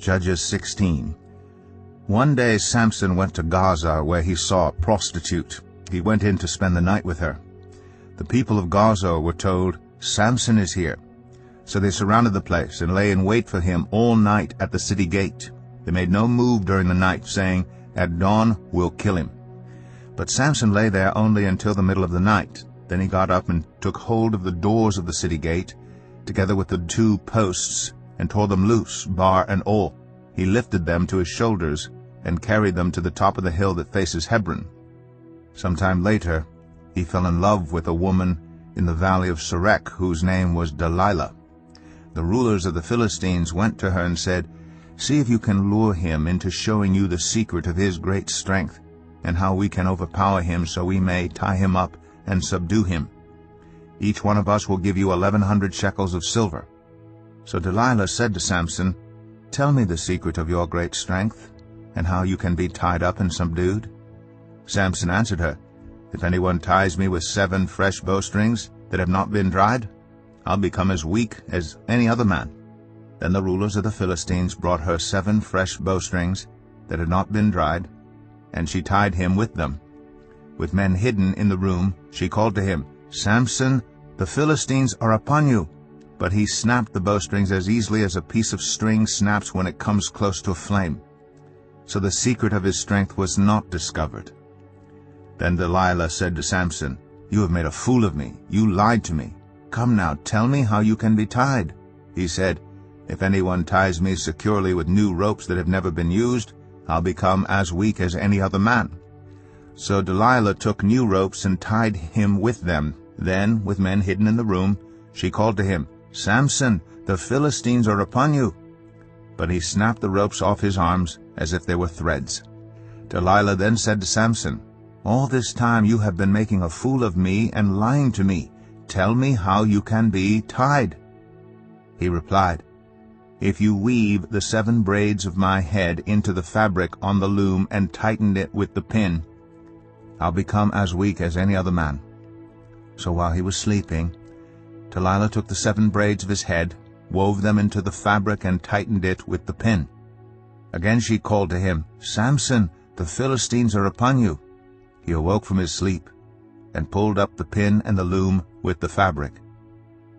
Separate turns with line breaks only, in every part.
Judges 16. One day Samson went to Gaza, where he saw a prostitute. He went in to spend the night with her. The people of Gaza were told, "Samson is here." So they surrounded the place and lay in wait for him all night at the city gate. They made no move during the night, saying, "At dawn we'll kill him." But Samson lay there only until the middle of the night. Then he got up and took hold of the doors of the city gate, together with the 2 posts, and tore them loose, bar and all. He lifted them to his shoulders and carried them to the top of the hill that faces Hebron. Sometime later, he fell in love with a woman in the valley of Sorek, whose name was Delilah. The rulers of the Philistines went to her and said, "See if you can lure him into showing you the secret of his great strength, and how we can overpower him so we may tie him up and subdue him. Each one of us will give you 1,100 shekels of silver." So Delilah said to Samson, "Tell me the secret of your great strength, and how you can be tied up and subdued." Samson answered her, "If anyone ties me with 7 fresh bowstrings that have not been dried, I'll become as weak as any other man." Then the rulers of the Philistines brought her 7 fresh bowstrings that had not been dried, and she tied him with them. With men hidden in the room, she called to him, "Samson, the Philistines are upon you." But he snapped the bowstrings as easily as a piece of string snaps when it comes close to a flame. So the secret of his strength was not discovered. Then Delilah said to Samson, "You have made a fool of me. You lied to me. Come now, tell me how you can be tied." He said, "If anyone ties me securely with new ropes that have never been used, I'll become as weak as any other man." So Delilah took new ropes and tied him with them. Then, with men hidden in the room, she called to him, "Samson, the Philistines are upon you." But he snapped the ropes off his arms as if they were threads. Delilah then said to Samson, "All this time you have been making a fool of me and lying to me. Tell me how you can be tied." He replied, "If you weave the 7 braids of my head into the fabric on the loom and tighten it with the pin, I'll become as weak as any other man." So while he was sleeping, Delilah took the 7 braids of his head, wove them into the fabric, and tightened it with the pin. Again she called to him, "Samson, the Philistines are upon you." He awoke from his sleep and pulled up the pin and the loom with the fabric.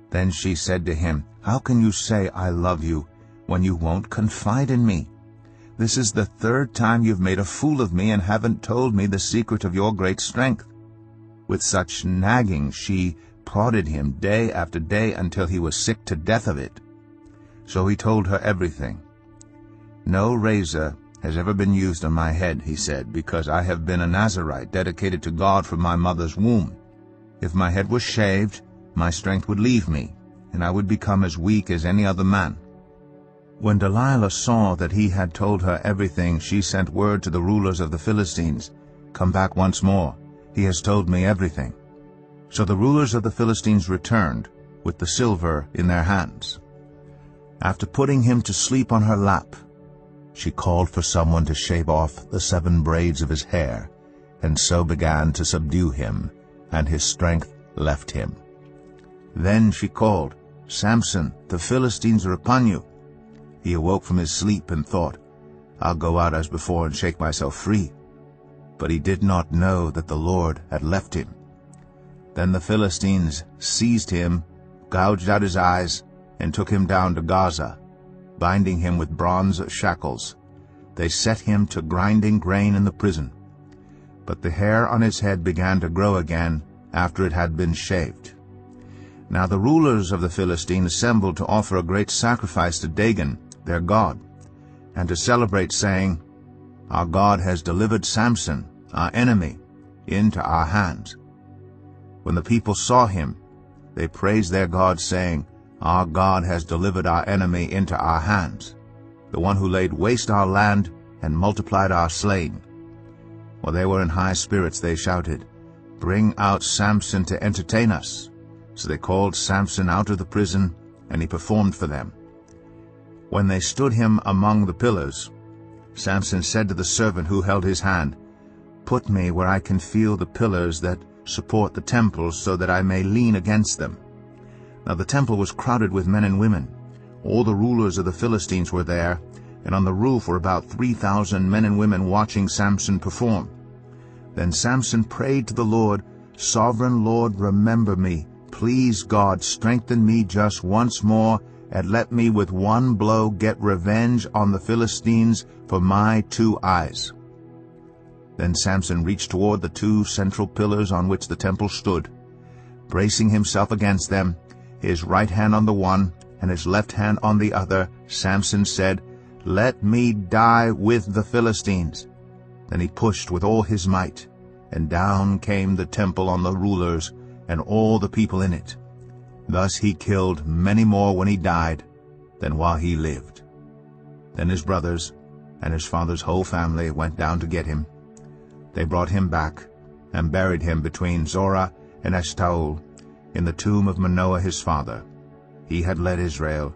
Then she said to him, "How can you say I love you when you won't confide in me? This is the 3rd time you've made a fool of me and haven't told me the secret of your great strength." With such nagging she prodded him day after day until he was sick to death of it. So he told her everything. "No razor has ever been used on my head," he said, "because I have been a Nazirite dedicated to God from my mother's womb. If my head was shaved, my strength would leave me, and I would become as weak as any other man." When Delilah saw that he had told her everything, she sent word to the rulers of the Philistines, "Come back once more. He has told me everything." So the rulers of the Philistines returned, with the silver in their hands. After putting him to sleep on her lap, she called for someone to shave off the 7 braids of his hair, and so began to subdue him, and his strength left him. Then she called, "Samson, the Philistines are upon you." He awoke from his sleep and thought, "I'll go out as before and shake myself free." But he did not know that the Lord had left him. Then the Philistines seized him, gouged out his eyes, and took him down to Gaza, binding him with bronze shackles. They set him to grinding grain in the prison. But the hair on his head began to grow again after it had been shaved. Now the rulers of the Philistines assembled to offer a great sacrifice to Dagon, their god, and to celebrate, saying, "Our God has delivered Samson, our enemy, into our hands." When the people saw him, they praised their God, saying, "Our God has delivered our enemy into our hands, the one who laid waste our land and multiplied our slain." While they were in high spirits, they shouted, "Bring out Samson to entertain us." So they called Samson out of the prison, and he performed for them. When they stood him among the pillars, Samson said to the servant who held his hand, "Put me where I can feel the pillars that support the temple, so that I may lean against them." Now the temple was crowded with men and women. All the rulers of the Philistines were there, and on the roof were about 3,000 men and women watching Samson perform. Then Samson prayed to the Lord, "Sovereign Lord, remember me. Please, God, strengthen me just once more, and let me with one blow get revenge on the Philistines for my 2 eyes." Then Samson reached toward the 2 central pillars on which the temple stood. Bracing himself against them, his right hand on the one and his left hand on the other, Samson said, "Let me die with the Philistines." Then he pushed with all his might, and down came the temple on the rulers and all the people in it. Thus he killed many more when he died than while he lived. Then his brothers and his father's whole family went down to get him. They brought him back and buried him between Zorah and Eshtaol in the tomb of Manoah his father. He had led Israel